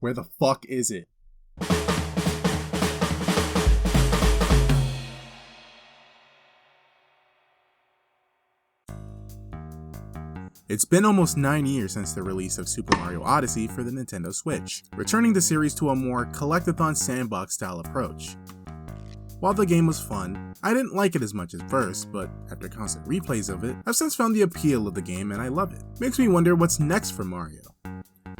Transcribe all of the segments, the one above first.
Where the fuck is it? It's been almost 9 years since the release of Super Mario Odyssey for the Nintendo Switch, returning the series to a more collectathon sandbox style approach. While the game was fun, I didn't like it as much at first, but after constant replays of it, I've since found the appeal of the game and I love it. Makes me wonder what's next for Mario.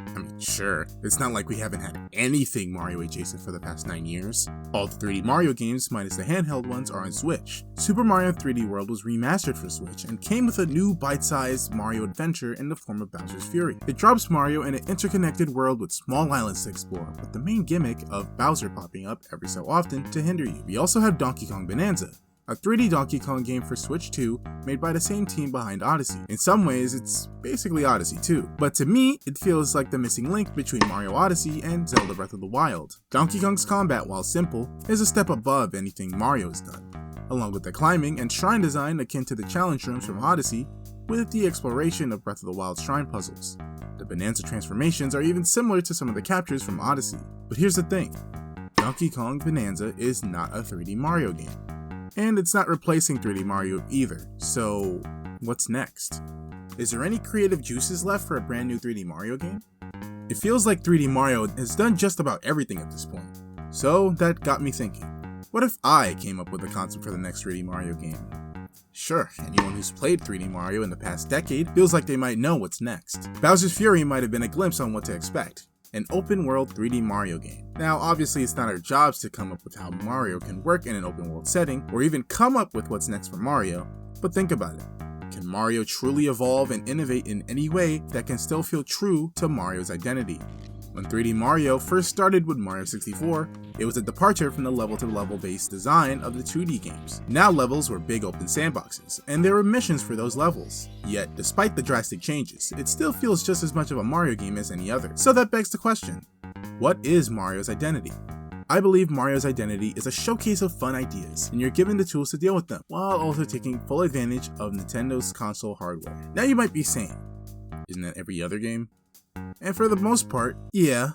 I mean, sure, it's not like we haven't had anything Mario adjacent for the past 9 years. All the 3D Mario games, minus the handheld ones, are on Switch. Super Mario 3D World was remastered for Switch and came with a new bite-sized Mario adventure in the form of Bowser's Fury. It drops Mario in an interconnected world with small islands to explore, with the main gimmick of Bowser popping up every so often to hinder you. We also have DonkeykongBananza, a 3D Donkey Kong game for Switch 2 made by the same team behind Odyssey. In some ways, it's basically Odyssey 2, but to me, it feels like the missing link between Mario Odyssey and Zelda Breath of the Wild. Donkey Kong's combat, while simple, is a step above anything Mario has done, along with the climbing and shrine design akin to the challenge rooms from Odyssey, with the exploration of Breath of the Wild shrine puzzles. The Bananza transformations are even similar to some of the captures from Odyssey. But here's the thing, Donkey Kong Bananza is not a 3D Mario game. And it's not replacing 3D Mario either, so what's next? Is there any creative juices left for a brand new 3D Mario game? It feels like 3D Mario has done just about everything at this point, so that got me thinking. What if I came up with a concept for the next 3D Mario game? Sure, anyone who's played 3D Mario in the past decade feels like they might know what's next. Bowser's Fury might have been a glimpse on what to expect. An open-world 3D Mario game. Now, obviously it's not our jobs to come up with how Mario can work in an open-world setting, or even come up with what's next for Mario, but think about it. Can Mario truly evolve and innovate in any way that can still feel true to Mario's identity? When 3D Mario first started with Mario 64, it was a departure from the level-to-level based design of the 2D games. Now levels were big open sandboxes, and there were missions for those levels. Yet, despite the drastic changes, it still feels just as much of a Mario game as any other. So that begs the question, what is Mario's identity? I believe Mario's identity is a showcase of fun ideas, and you're given the tools to deal with them, while also taking full advantage of Nintendo's console hardware. Now you might be saying, isn't that every other game? And for the most part, yeah.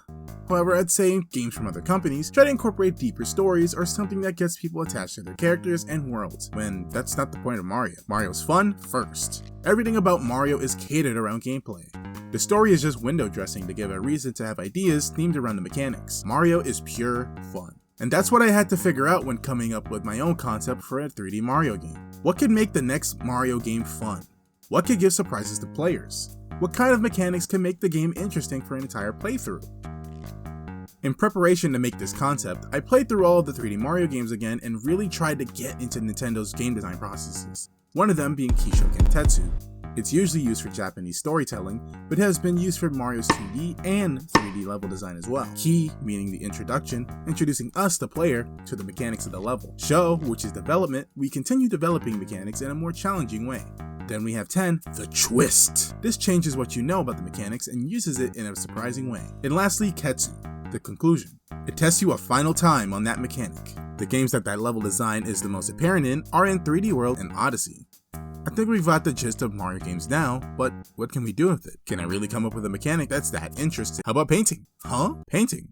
However, I'd say games from other companies try to incorporate deeper stories or something that gets people attached to their characters and worlds, when that's not the point of Mario. Mario's fun first. Everything about Mario is catered around gameplay. The story is just window dressing to give a reason to have ideas themed around the mechanics. Mario is pure fun. And that's what I had to figure out when coming up with my own concept for a 3D Mario game. What could make the next Mario game fun? What could give surprises to players? What kind of mechanics can make the game interesting for an entire playthrough? In preparation to make this concept, I played through all of the 3D Mario games again and really tried to get into Nintendo's game design processes. One of them being Keishoken Tetsu. It's usually used for Japanese storytelling, but has been used for Mario's 2D and 3D level design as well. Key, meaning the introduction, introducing us, the player, to the mechanics of the level. Sho, which is development, we continue developing mechanics in a more challenging way. Then we have 10, the twist. This changes what you know about the mechanics and uses it in a surprising way. And lastly, Ketsu, the conclusion. It tests you a final time on that mechanic. The games that level design is the most apparent in are in 3D World and Odyssey. I think we've got the gist of Mario games now, but what can we do with it? Can I really come up with a mechanic that's that interesting? How about painting? Huh? Painting?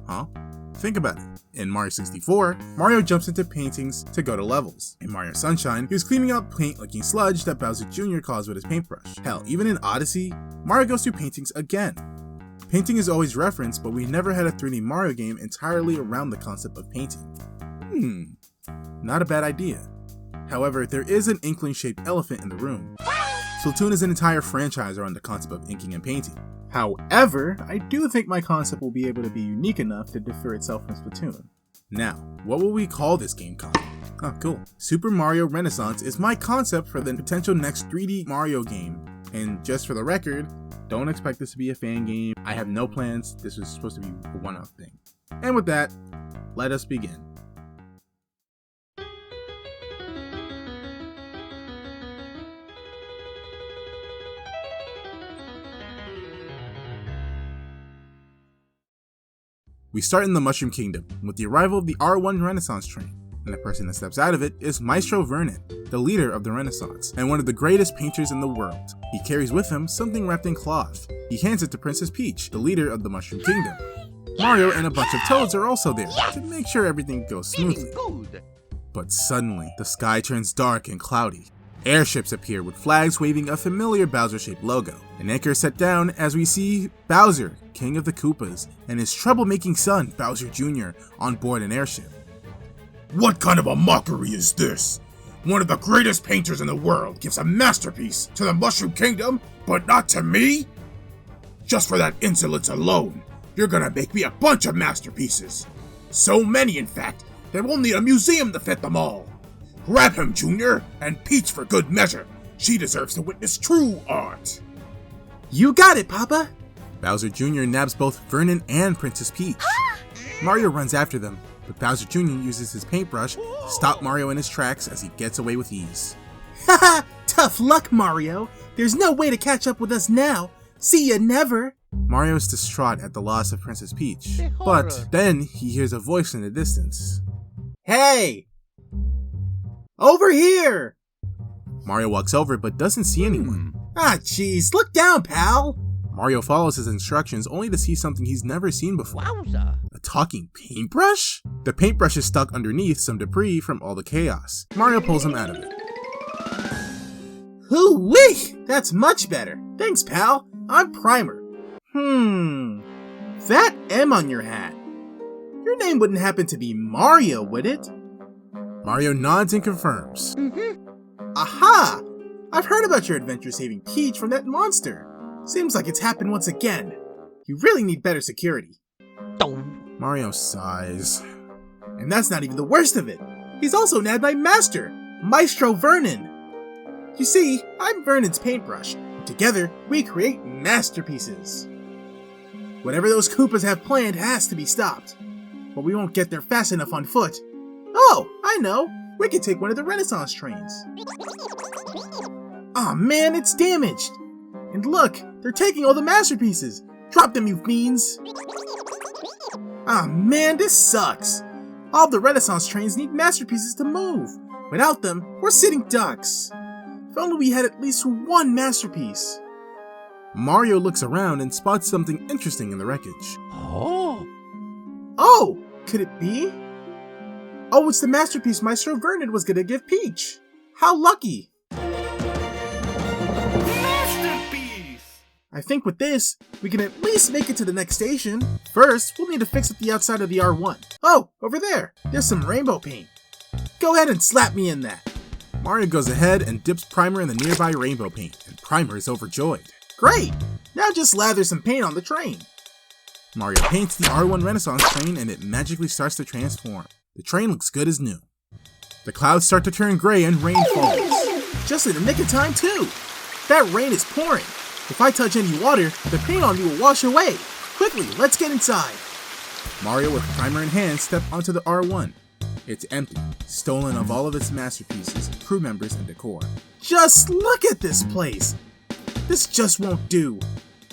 Huh? Think about it. In Mario 64, Mario jumps into paintings to go to levels. In Mario Sunshine, he was cleaning up paint-looking sludge that Bowser Jr. caused with his paintbrush. Hell, even in Odyssey, Mario goes through paintings again. Painting is always referenced, but we never had a 3D Mario game entirely around the concept of painting. Not a bad idea. However, there is an inkling-shaped elephant in the room. Splatoon is an entire franchise around the concept of inking and painting. However, I do think my concept will be able to be unique enough to differ itself from Splatoon. Now, what will we call this game concept? Oh, cool. Super Mario Renaissance is my concept for the potential next 3D Mario game. And just for the record, don't expect this to be a fan game. I have no plans. This was supposed to be a one-off thing. And with that, let us begin. We start in the Mushroom Kingdom with the arrival of the R1 Renaissance train, and the person that steps out of it is Maestro Vernon, the leader of the Renaissance, and one of the greatest painters in the world. He carries with him something wrapped in cloth. He hands it to Princess Peach, the leader of the Mushroom Kingdom. Mario and a bunch of toads are also there to make sure everything goes smoothly. But suddenly, the sky turns dark and cloudy. Airships appear with flags waving a familiar Bowser-shaped logo. An anchor is set down as we see Bowser, King of the Koopas, and his troublemaking son, Bowser Jr., on board an airship. What kind of a mockery is this? One of the greatest painters in the world gives a masterpiece to the Mushroom Kingdom, but not to me? Just for that insolence alone, you're gonna make me a bunch of masterpieces. So many, in fact, that we'll need a museum to fit them all. Grab him, Junior, and Peach for good measure. She deserves to witness true art. You got it, Papa! Bowser Jr. nabs both Vernon and Princess Peach. Mario runs after them, but Bowser Jr. uses his paintbrush to stop Mario in his tracks as he gets away with ease. Haha! Tough luck, Mario! There's no way to catch up with us now! See ya never! Mario is distraught at the loss of Princess Peach, but then he hears a voice in the distance. Hey! Over here! Mario walks over but doesn't see anyone. Ah, jeez, look down, pal! Mario follows his instructions only to see something he's never seen before. Wowza. A talking paintbrush? The paintbrush is stuck underneath some debris from all the chaos. Mario pulls him out of it. Hoo-wee! That's much better. Thanks, pal. I'm Primer. That M on your hat. Your name wouldn't happen to be Mario, would it? Mario nods and confirms. Aha! I've heard about your adventure saving Peach from that monster. Seems like it's happened once again. You really need better security. Mario sighs. And that's not even the worst of it. He's also nabbed my master, Maestro Vernon. You see, I'm Vernon's paintbrush. And together, we create masterpieces. Whatever those Koopas have planned has to be stopped. But we won't get there fast enough on foot. Oh, I know. We could take one of the Renaissance trains. Aw man, it's damaged. And look, they're taking all the masterpieces. Drop them, you fiends. Aw man, this sucks. All the Renaissance trains need masterpieces to move. Without them, we're sitting ducks. If only we had at least one masterpiece. Mario looks around and spots something interesting in the wreckage. Oh, could it be? Oh, it's the masterpiece Maestro Vernon was gonna give Peach. How lucky. Masterpiece! I think with this, we can at least make it to the next station. First, we'll need to fix up the outside of the R1. Oh, over there, there's some rainbow paint. Go ahead and slap me in that. Mario goes ahead and dips Primer in the nearby rainbow paint, and Primer is overjoyed. Great! Now just lather some paint on the train. Mario paints the R1 Renaissance train and it magically starts to transform. The train looks good as new. The clouds start to turn gray and rain falls. Just in the nick of time too! That rain is pouring. If I touch any water, the paint on me will wash away. Quickly, let's get inside. Mario with Primer in hand step onto the R1. It's empty, stolen of all of its masterpieces, crew members, and decor. Just look at this place! This just won't do.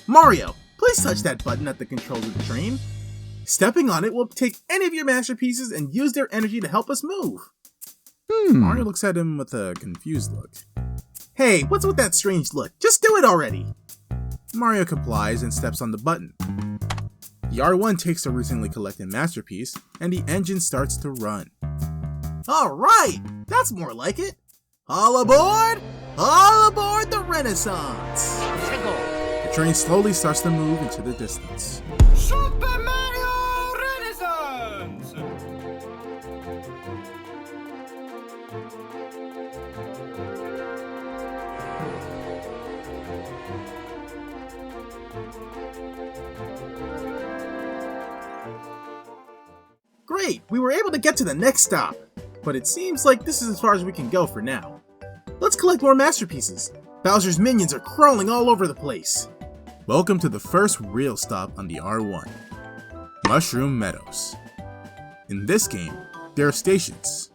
Mario, please touch that button at the controls of the train. Stepping on it will take any of your masterpieces and use their energy to help us move. Mario looks at him with a confused look. Hey, what's with that strange look? Just do it already! Mario complies and steps on the button. The R1 takes the recently collected masterpiece, and the engine starts to run. Alright, that's more like it! All aboard! All aboard the Renaissance! The train slowly starts to move into the distance. Super Mario Renaissance! Great, we were able to get to the next stop, but it seems like this is as far as we can go for now. Let's collect more masterpieces. Bowser's minions are crawling all over the place. Welcome to the first real stop on the R1. Mushroom Meadows. In this game, there are stations.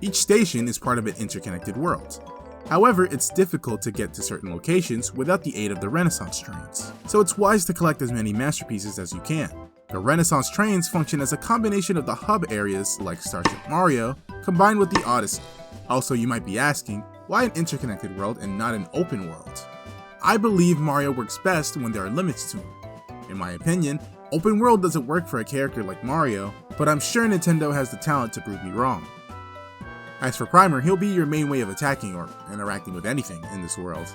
Each station is part of an interconnected world. However, it's difficult to get to certain locations without the aid of the Renaissance trains, so it's wise to collect as many masterpieces as you can. The Renaissance trains function as a combination of the hub areas like Starship Mario, combined with the Odyssey. Also, you might be asking, why an interconnected world and not an open world? I believe Mario works best when there are limits to him. In my opinion, Open world doesn't work for a character like Mario, but I'm sure Nintendo has the talent to prove me wrong. As for Primer, he'll be your main way of attacking or interacting with anything in this world.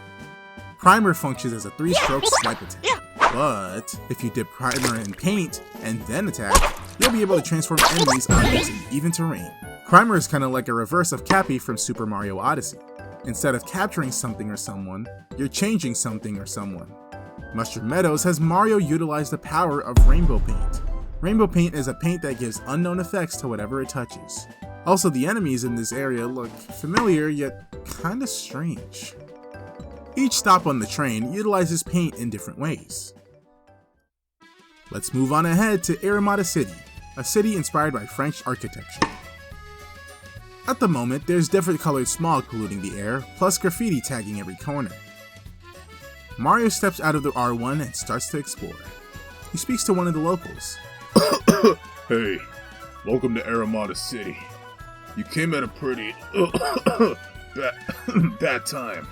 Primer functions as a 3-stroke swipe attack, but if you dip Primer in paint and then attack, you'll be able to transform enemies onto even terrain. Primer is kinda like a reverse of Cappy from Super Mario Odyssey. Instead of capturing something or someone, you're changing something or someone. Mushroom Meadows has Mario utilize the power of Rainbow Paint. Rainbow Paint is a paint that gives unknown effects to whatever it touches. Also, the enemies in this area look familiar, yet kinda strange. Each stop on the train utilizes paint in different ways. Let's move on ahead to Aramata City, a city inspired by French architecture. At the moment, there's different colored smog polluting the air, plus graffiti tagging every corner. Mario steps out of the R1 and starts to explore. He speaks to one of the locals. Hey, welcome to Aramata City. You came at a pretty bad time.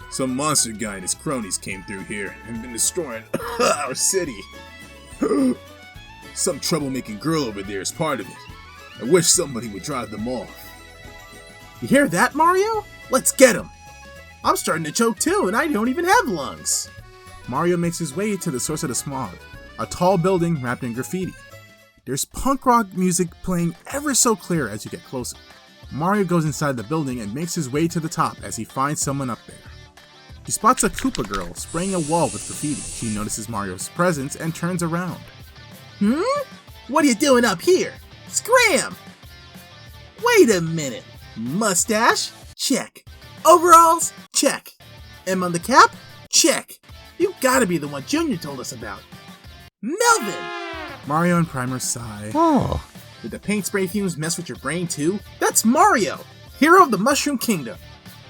Some monster guy and his cronies came through here and been destroying our city. Some troublemaking girl over there is part of it. I wish somebody would drive them off. You hear that, Mario? Let's get him! I'm starting to choke too, and I don't even have lungs! Mario makes his way to the source of the smog, a tall building wrapped in graffiti. There's punk rock music playing ever so clear as you get closer. Mario goes inside the building and makes his way to the top as he finds someone up there. He spots a Koopa girl spraying a wall with graffiti. She notices Mario's presence and turns around. What are you doing up here? Scram! Wait a minute. Mustache? Check. Overalls? Check. M on the cap? Check. You gotta be the one Junior told us about. Melvin! Mario and Primer sigh. Oh. Did the paint spray fumes mess with your brain too? That's Mario! Hero of the Mushroom Kingdom.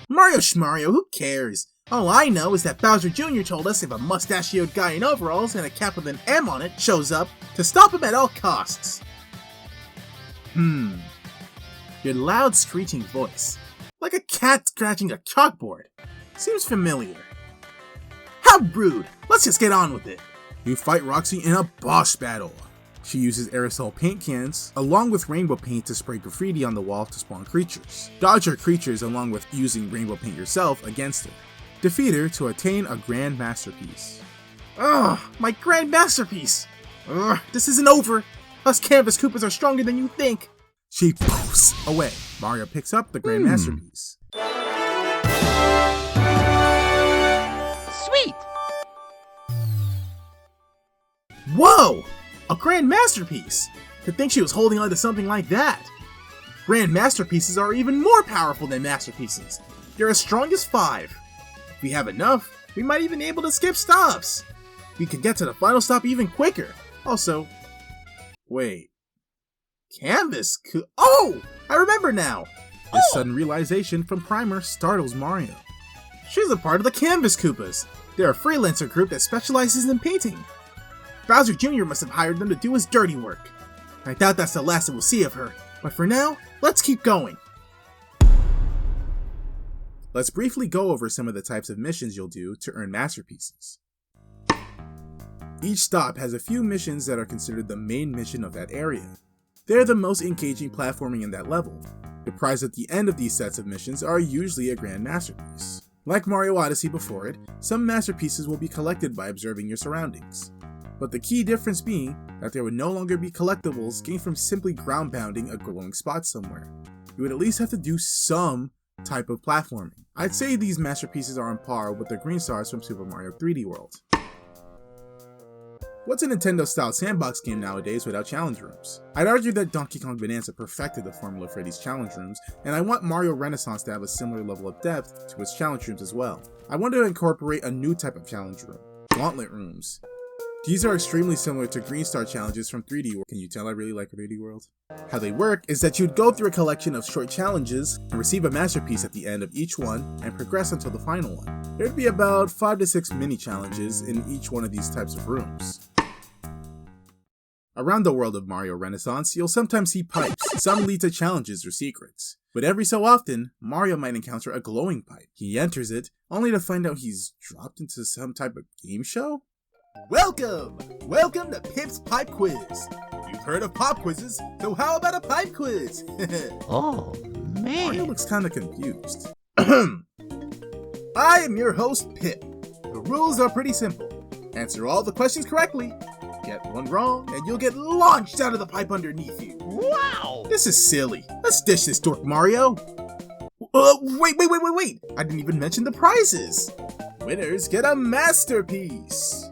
Mario Schmario, who cares? All I know is that Bowser Jr. told us if a mustachioed guy in overalls and a cap with an M on it shows up, to stop him at all costs. Your loud screeching voice, like a cat scratching a chalkboard, seems familiar. How rude! Let's just get on with it. You fight Roxy in a boss battle. She uses aerosol paint cans, along with rainbow paint to spray graffiti on the wall to spawn creatures. Dodge her creatures along with using rainbow paint yourself against her. Defeat her to attain a grand masterpiece. Ugh, my grand masterpiece! Ugh, this isn't over! Us Canvas Koopas are stronger than you think! She poofs away. Mario picks up the grand masterpiece. Sweet! Whoa! A grand masterpiece! To think she was holding on to something like that! Grand masterpieces are even more powerful than masterpieces. They're as strong as 5. If we have enough, we might even be able to skip stops. We could get to the final stop even quicker. Also, wait. Canvas Oh! I remember now! This sudden realization from Primer startles Mario. She's a part of the Canvas Koopas. They're a freelancer group that specializes in painting. Bowser Jr. must have hired them to do his dirty work. I doubt that's the last that we'll see of her, but for now, let's keep going. Let's briefly go over some of the types of missions you'll do to earn masterpieces. Each stop has a few missions that are considered the main mission of that area. They're the most engaging platforming in that level. The prize at the end of these sets of missions are usually a grand masterpiece. Like Mario Odyssey before it, some masterpieces will be collected by observing your surroundings. But the key difference being that there would no longer be collectibles gained from simply ground pounding a glowing spot somewhere. You would at least have to do some type of platforming. I'd say these masterpieces are on par with the green stars from Super Mario 3D World. What's a Nintendo-style sandbox game nowadays without challenge rooms? I'd argue that Donkey Kong Bananza perfected the formula for these challenge rooms, and I want Mario Renaissance to have a similar level of depth to its challenge rooms as well. I want to incorporate a new type of challenge room, Gauntlet Rooms. These are extremely similar to Green Star challenges from 3D World. Can you tell I really like 3D World? How they work is that you'd go through a collection of short challenges and receive a masterpiece at the end of each one and progress until the final one. There'd be about 5 to 6 mini challenges in each one of these types of rooms. Around the world of Mario Renaissance, you'll sometimes see pipes. Some lead to challenges or secrets. But every so often, Mario might encounter a glowing pipe. He enters it, only to find out he's dropped into some type of game show? Welcome! Welcome to Pip's Pipe Quiz. You've heard of pop quizzes, so how about a pipe quiz? Oh, Mario man. looks kinda confused. I am your host, Pip. The rules are pretty simple. Answer all the questions correctly. Get one wrong, and you'll get launched out of the pipe underneath you. Wow. This is silly. Let's dish this dork, Mario. Wait. I didn't even mention the prizes. Winners get a masterpiece.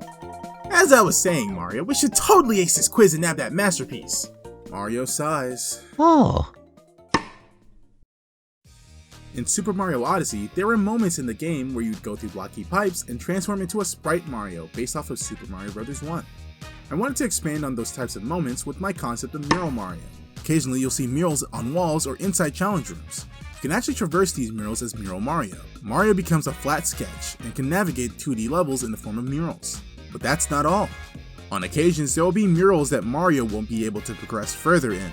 As I was saying, Mario, we should totally ace this quiz and nab that masterpiece. Mario sighs. Oh. In Super Mario Odyssey, there were moments in the game where you'd go through blocky pipes and transform into a sprite Mario based off of Super Mario Bros. 1. I wanted to expand on those types of moments with my concept of Mural Mario. Occasionally you'll see murals on walls or inside challenge rooms. You can actually traverse these murals as Mural Mario. Mario becomes a flat sketch and can navigate 2D levels in the form of murals. But that's not all. On occasions, there will be murals that Mario won't be able to progress further in.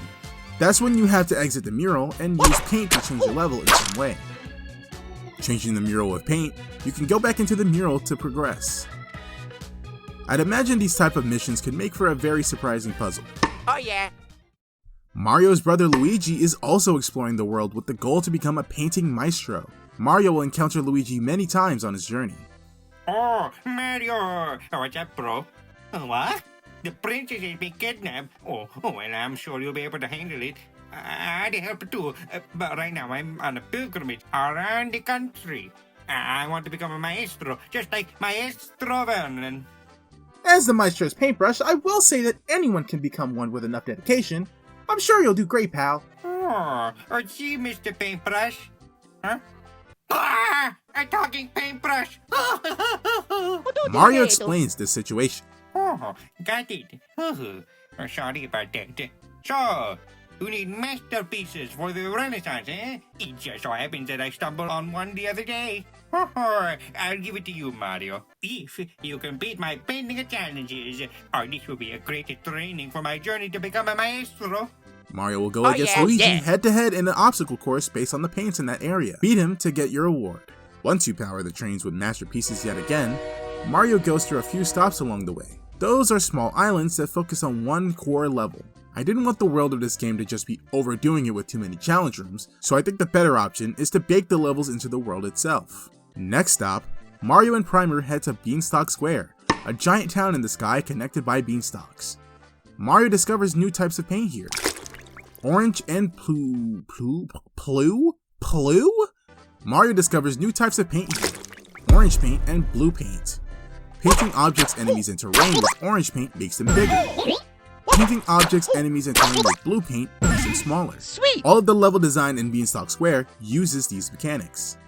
That's when you have to exit the mural and use paint to change the level in some way. Changing the mural with paint, you can go back into the mural to progress. I'd imagine these type of missions could make for a very surprising puzzle. Oh, yeah. Mario's brother Luigi is also exploring the world with the goal to become a painting maestro. Mario will encounter Luigi many times on his journey. Oh, Mario! What's up, bro? What? The princess has been kidnapped? Oh, well, I'm sure you'll be able to handle it. I'd help too, but right now I'm on a pilgrimage around the country. I want to become a maestro, just like Maestro Vernon. As the Maestro's paintbrush, I will say that anyone can become one with enough dedication. I'm sure you'll do great, pal. Oh, gee, Mr. Paintbrush. Huh? Ah! A talking paintbrush! Mario explains this situation. Oh, got it. Sorry about that. So, you need masterpieces for the Renaissance, eh? It just so happens that I stumbled on one the other day. I'll give it to you, Mario. If you can beat my painting challenges, this will be a great training for my journey to become a maestro. Mario will go against Luigi head to head in an obstacle course based on the paints in that area. Beat him to get your award. Once you power the trains with masterpieces yet again, Mario goes through a few stops along the way. Those are small islands that focus on one core level. I didn't want the world of this game to just be overdoing it with too many challenge rooms, so I think the better option is to bake the levels into the world itself. Next stop, Mario and Primer head to Beanstalk Square, a giant town in the sky connected by beanstalks. Mario discovers new types of paint here. Orange and Plue? Mario discovers new types of paint here. Orange paint and blue paint. Painting objects, enemies, and terrain with orange paint makes them bigger. Painting objects, enemies, and terrain with blue paint makes them smaller. Sweet. All of the level design in Beanstalk Square uses these mechanics.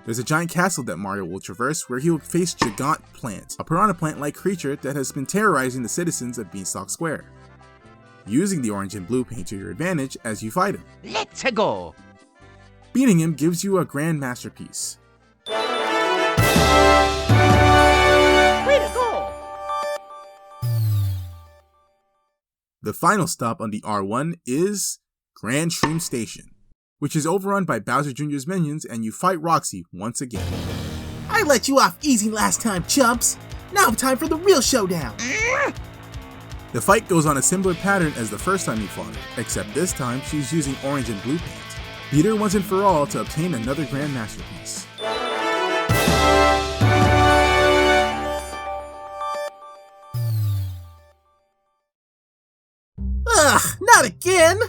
There's a giant castle that Mario will traverse where he will face Gigant Plant, a piranha plant-like creature that has been terrorizing the citizens of Beanstalk Square. Using the orange and blue paint to your advantage as you fight him. Let's go. Beating him gives you a grand masterpiece. Way to go. The final stop on the R1 is Grand Shroom Station, which is overrun by Bowser Jr.'s minions, and you fight Roxy once again. I let you off easy last time, chumps. Now time for the real showdown. The fight goes on a similar pattern as the first time you fought her, except this time she's using orange and blue paint. Beat her once and for all to obtain another grand masterpiece. Ugh, not again!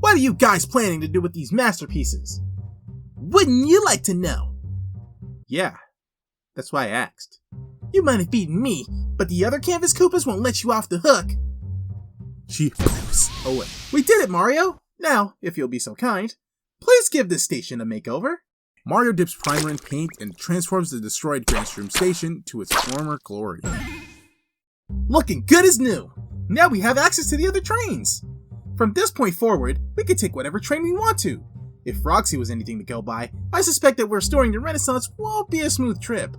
What are you guys planning to do with these masterpieces? Wouldn't you like to know? Yeah, that's why I asked. You might have beaten me, but the other Canvas Koopas won't let you off the hook. She pulls away. We did it, Mario! Now, if you'll be so kind, please give this station a makeover. Mario dips primer in paint and transforms the destroyed Grand Shroom Station to its former glory. Looking good as new! Now we have access to the other trains! From this point forward, we can take whatever train we want to. If Roxy was anything to go by, I suspect that restoring the Renaissance won't be a smooth trip.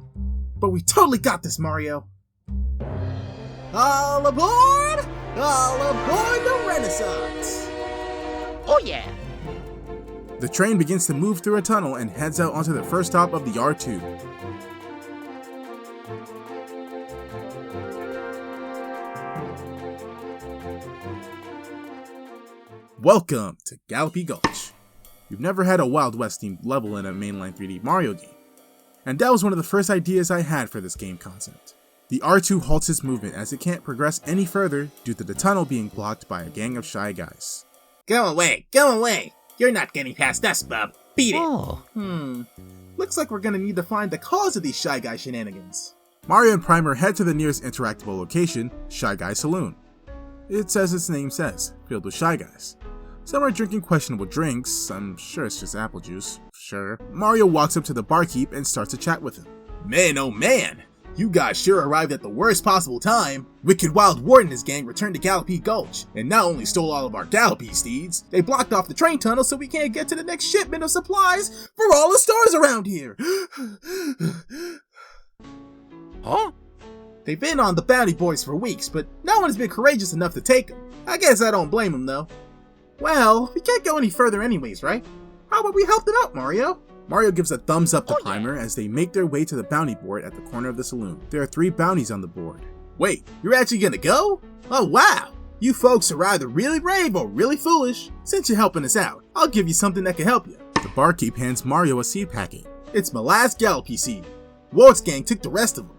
But we totally got this, Mario! All aboard! All aboard the Renaissance! Oh yeah. The train begins to move through a tunnel and heads out onto the first stop of the R2. Welcome to Gallopy Gulch. You've never had a Wild West themed level in a mainline 3D Mario game. And that was one of the first ideas I had for this game concept. The R2 halts its movement as it can't progress any further due to the tunnel being blocked by a gang of shy guys. Go away, go away! You're not getting past us, bub. Beat it! Oh. Looks like we're gonna need to find the cause of these Shy Guy shenanigans. Mario and Primer head to the nearest interactable location, Shy Guy Saloon. It's as its name says, filled with Shy Guys. Some are drinking questionable drinks, I'm sure it's just apple juice, sure. Mario walks up to the barkeep and starts to chat with him. Man, oh man! You guys sure arrived at the worst possible time. Wicked Wild Wart and his gang returned to Gallopy Gulch, and not only stole all of our Gallopy steeds, they blocked off the train tunnel so we can't get to the next shipment of supplies for all the stores around here! Huh? They've been on the Bounty Boys for weeks, but no one has been courageous enough to take them. I guess I don't blame them though. Well, we can't go any further anyways, right? How about we help them out, Mario? Mario gives a thumbs up to Oh, yeah. Primer as they make their way to the bounty board at the corner of the saloon. There are 3 bounties on the board. Wait, you're actually gonna go? Oh wow! You folks are either really brave or really foolish. Since you're helping us out, I'll give you something that can help you. The barkeep hands Mario a seed packet. It's my last Gallopy seed. Wart's gang took the rest of them.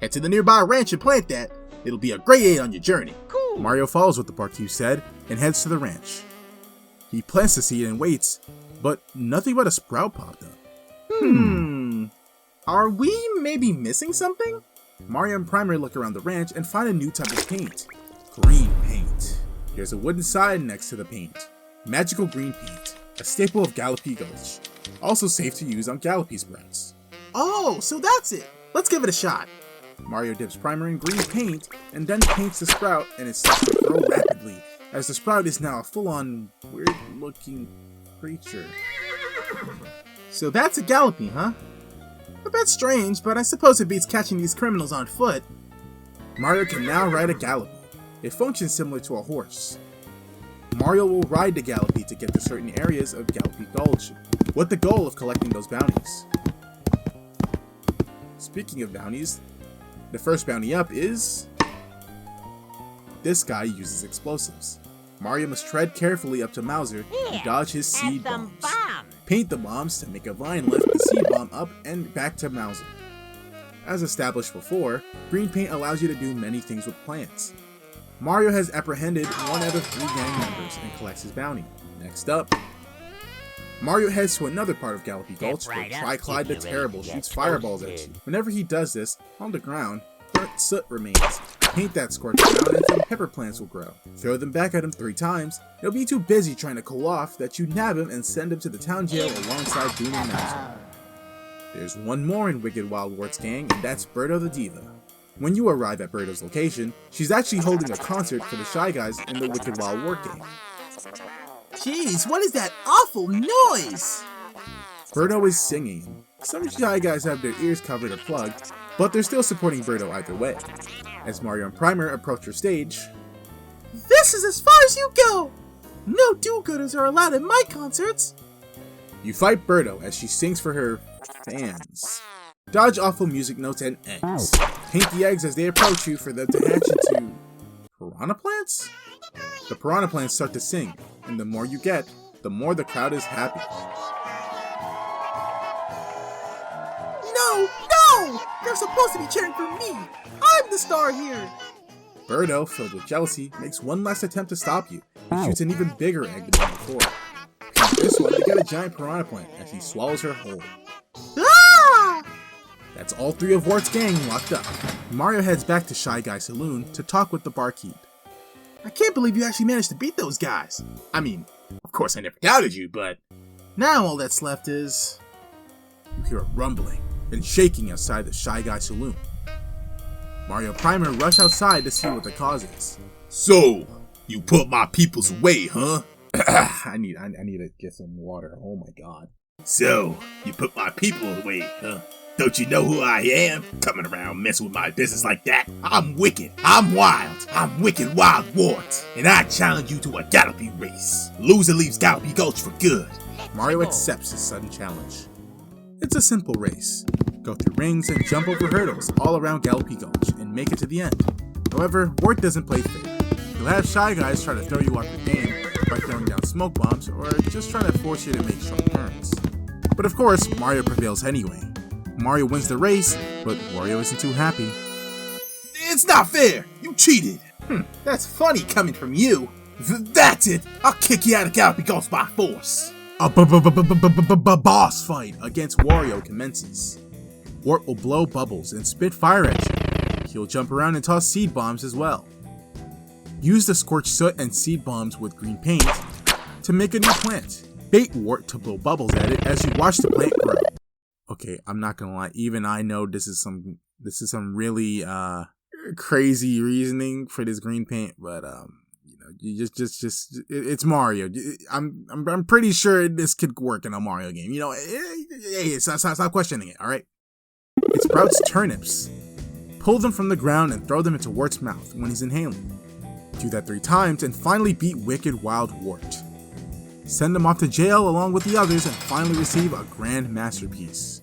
Head to the nearby ranch and plant that. It'll be a great aid on your journey. Cool. Mario follows what the barkeep said and heads to the ranch. He plants the seed and waits, but nothing but a sprout popped up. Are we maybe missing something? Mario and Primer look around the ranch and find a new type of paint. Green paint. There's a wooden sign next to the paint. Magical green paint, a staple of Gallopy Gulch. Also safe to use on Gallopy sprouts. Oh, so that's it. Let's give it a shot. Mario dips Primer in green paint and then paints the sprout, and it starts to grow rapidly, as the sprout is now a full-on weird-looking creature. So that's a Gallopy, huh? A bit strange, but I suppose it beats catching these criminals on foot. Mario can now ride a Gallopy. It functions similar to a horse. Mario will ride the Gallopy to get to certain areas of Gallopy Gulch, with the goal of collecting those bounties. Speaking of bounties, the first bounty up is... this guy uses explosives. Mario must tread carefully up to Mauser and dodge his seed bombs. Paint the bombs to make a vine lift the seed bomb up and back to Mauser. As established before, green paint allows you to do many things with plants. Mario has apprehended 1 out of 3 gang members and collects his bounty. Next up, Mario heads to another part of Gallopy Gulch where Clyde the Terrible shoots fireballs at you. Whenever he does this, on the ground, burnt soot remains. Paint that scorched ground and some pepper plants will grow. Throw them back at him 3 times. He'll be too busy trying to cool off that you nab him and send him to the town jail alongside Boone and Mauser. There's one more in Wicked Wild Wart's gang, and that's Birdo the Diva. When you arrive at Birdo's location, she's actually holding a concert for the Shy Guys in the Wicked Wild Wart gang. Jeez, what is that awful noise? Birdo is singing. Some Shy Guys have their ears covered or plugged, but they're still supporting Birdo either way. As Mario and Primer approach her stage, This is as far as you go! No do-gooders are allowed at my concerts! you fight Birdo as she sings for her fans. Dodge awful music notes and eggs. Paint the eggs as they approach you for them to hatch into... piranha plants? The piranha plants start to sing, and the more you get, the more the crowd is happy. No! No! They're supposed to be cheering for me! I'm the star here! Birdo, filled with jealousy, makes one last attempt to stop you, and shoots an even bigger egg than before. With this one, they get a giant piranha plant as he swallows her whole. Ah! That's all 3 of Wart's gang locked up. Mario heads back to Shy Guy Saloon to talk with the barkeep. I can't believe you actually managed to beat those guys. I mean, of course I never doubted you, but... Now all that's left is... You hear a rumbling and shaking outside the Shy Guy Saloon. Mario and Primer rush outside to see what the cause is. So, you put my peoples away, huh? I need to get some water. Oh my god. So, you put my people away, huh? Don't you know who I am? Coming around messing with my business like that? I'm wicked. I'm wild. I'm Wicked Wild Wart. And I challenge you to a Gallopy race. Loser leaves Gallopy Gulch for good. Mario accepts his sudden challenge. It's a simple race. Go through rings and jump over hurdles all around Gallopy Gulch and make it to the end. However, Wart doesn't play fair. He'll have Shy Guys try to throw you off your game by throwing down smoke bombs or just trying to force you to make sharp turns. But of course, Mario prevails anyway. Mario wins the race, but Wario isn't too happy. It's not fair! You cheated! That's funny coming from you. That's it! I'll kick you out of Galaxy Ghost by force! A boss fight against Wario commences. Wart will blow bubbles and spit fire at you. He'll jump around and toss seed bombs as well. Use the scorched soot and seed bombs with green paint to make a new plant. Bait Wart to blow bubbles at it as you watch the plant grow. Okay, I'm not gonna lie, even I know this is some really crazy reasoning for this green paint, but you just it's Mario. I'm pretty sure this could work in a Mario game. Hey, stop questioning it, all right? It sprouts turnips. Pull them from the ground and throw them into Wart's mouth when he's inhaling. Do that 3 times and finally beat Wicked Wild Wart. Send him off to jail along with the others and finally receive a grand masterpiece.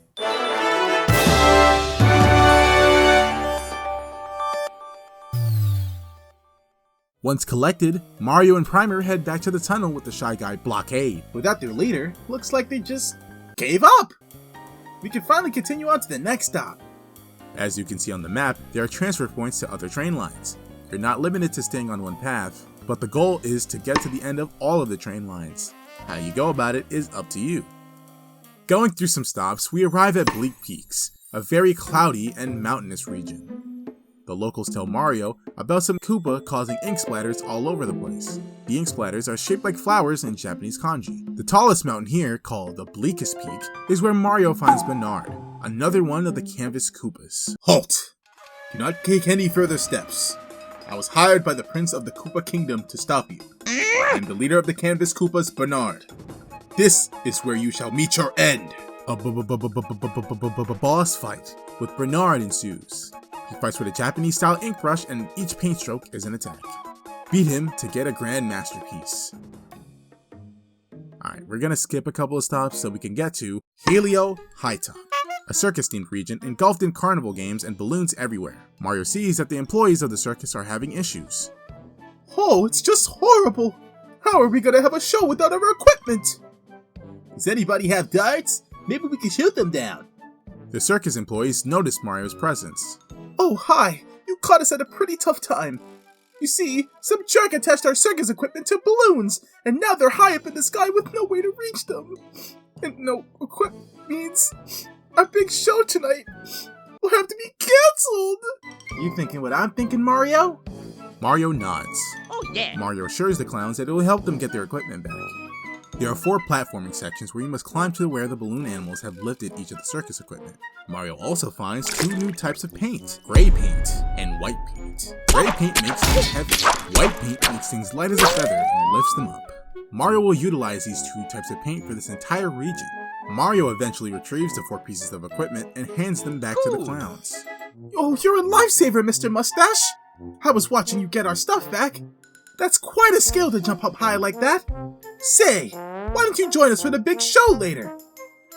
Once collected, Mario and Primer head back to the tunnel with the Shy Guy blockade. Without their leader, looks like they just gave up! We can finally continue on to the next stop. As you can see on the map, there are transfer points to other train lines. You're not limited to staying on one path, but the goal is to get to the end of all of the train lines. How you go about it is up to you. Going through some stops, we arrive at Bleak Peaks, a very cloudy and mountainous region. The locals tell Mario about some Koopa causing ink splatters all over the place. The ink splatters are shaped like flowers in Japanese kanji. The tallest mountain here, called the Bleakest Peak, is where Mario finds Bernard, another one of the canvas Koopas. Halt! Do not take any further steps. I was hired by the Prince of the Koopa Kingdom to stop you. I am the leader of the Canvas Koopas, Bernard. This is where you shall meet your end. A boss fight with Bernard ensues. He fights with a Japanese-style ink brush and each paint stroke is an attack. Beat him to get a grand masterpiece. Alright, we're gonna skip a couple of stops so we can get to Helio High Top, a circus-themed region engulfed in carnival games and balloons everywhere. Mario sees that the employees of the circus are having issues. Oh, it's just horrible! How are we gonna have a show without our equipment? Does anybody have darts? Maybe we can shoot them down. The circus employees notice Mario's presence. Oh, hi! You caught us at a pretty tough time. You see, some jerk attached our circus equipment to balloons, and now they're high up in the sky with no way to reach them. And no equipment means our big show tonight will have to be cancelled! You thinking what I'm thinking, Mario? Mario nods. Oh yeah! Mario assures the clowns that it will help them get their equipment back. There are 4 platforming sections where you must climb to where the balloon animals have lifted each of the circus equipment. Mario also finds 2 new types of paint, gray paint and white paint. Gray paint makes things heavy, white paint makes things light as a feather and lifts them up. Mario will utilize these 2 types of paint for this entire region. Mario eventually retrieves the 4 pieces of equipment and hands them back to the clowns. Oh, you're a lifesaver, Mr. Mustache! I was watching you get our stuff back. That's quite a skill to jump up high like that. Say, why don't you join us for the big show later?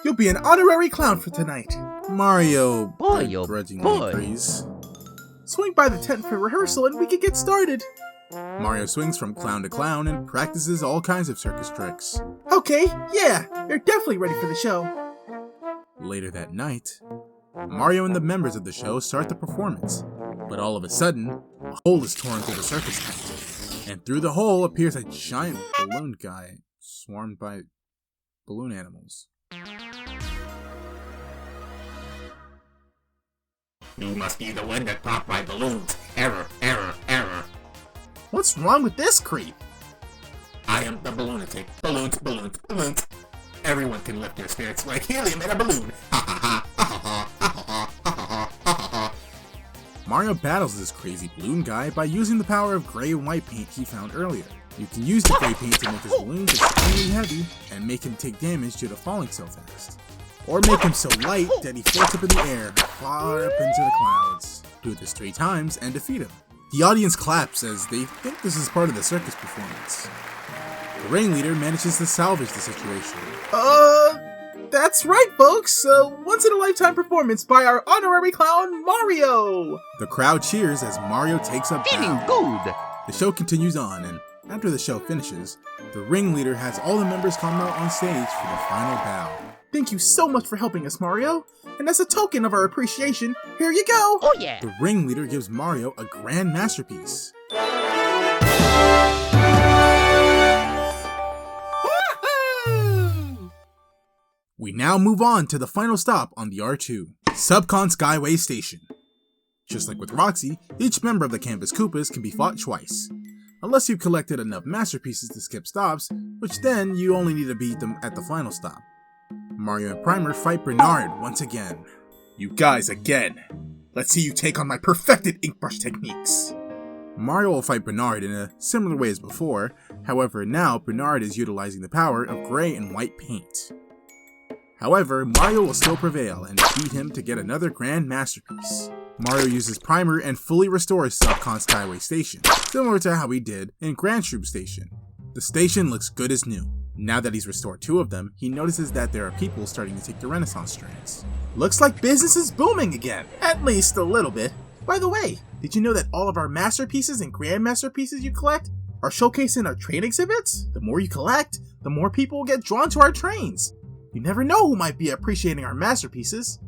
You'll be an honorary clown for tonight. Mario Boy, grudgingly boy. agrees. Swing by the tent for rehearsal and we can get started. Mario swings from clown to clown and practices all kinds of circus tricks. Okay, yeah, you're definitely ready for the show. Later that night, Mario and the members of the show start the performance, but all of a sudden, a hole is torn through the circus tent, and through the hole appears a giant balloon guy swarmed by balloon animals. You must be the one that popped my balloons. Error, error, error. What's wrong with this creep? I am the balloonatic. Balloons, balloons, balloons. Everyone can lift their spirits like helium in a balloon. Ha ha ha ha ha ha ha ha ha ha. Mario battles this crazy balloon guy by using the power of gray and white paint he found earlier. You can use the gray paint to make his balloons extremely heavy and make him take damage due to falling so fast. Or make him so light that he floats up in the air, far up into the clouds. Do this 3 times and defeat him. The audience claps as they think this is part of the circus performance. The ringleader manages to salvage the situation. That's right, folks! A once-in-a-lifetime performance by our honorary clown, Mario! The crowd cheers as Mario takes a Feeling bow. good. The show continues on, and after the show finishes, the ringleader has all the members come out on stage for the final bow. Thank you so much for helping us, Mario. And as a token of our appreciation, here you go! Oh yeah. The ringleader gives Mario a grand masterpiece. We now move on to the final stop on the R2, Subcon Skyway Station. Just like with Roxy, each member of the Campus Koopas can be fought twice, unless you've collected enough masterpieces to skip stops, which then you only need to beat them at the final stop. Mario and Primer fight Bernard once again. You guys again. Let's see you take on my perfected ink brush techniques. Mario will fight Bernard in a similar way as before, however now Bernard is utilizing the power of gray and white paint. However, Mario will still prevail and beat him to get another grand masterpiece. Mario uses Primer and fully restores Subcon Skyway Station, similar to how he did in Grand Troop Station. The station looks good as new. Now that he's restored 2 of them, he notices that there are people starting to take the Renaissance trains. Looks like business is booming again, at least a little bit. By the way, did you know that all of our masterpieces and grand masterpieces you collect are showcased in our train exhibits? The more you collect, the more people will get drawn to our trains. You never know who might be appreciating our masterpieces.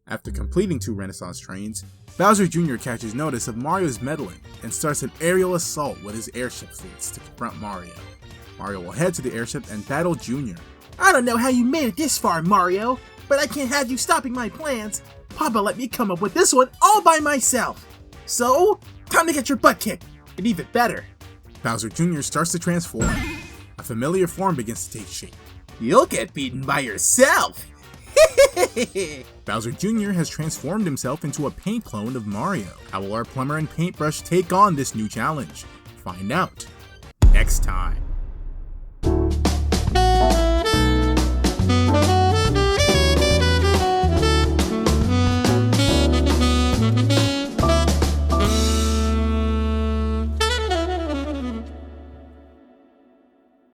After completing 2 Renaissance trains, Bowser Jr. catches notice of Mario's meddling and starts an aerial assault with his airship fleets to confront Mario. Mario will head to the airship and battle Jr. I don't know how you made it this far, Mario, but I can't have you stopping my plans. Papa let me come up with this one all by myself. So, time to get your butt kicked, and even better. Bowser Jr. starts to transform. A familiar form begins to take shape. You'll get beaten by yourself. Bowser Jr. has transformed himself into a paint clone of Mario. How will our plumber and paintbrush take on this new challenge? Find out next time.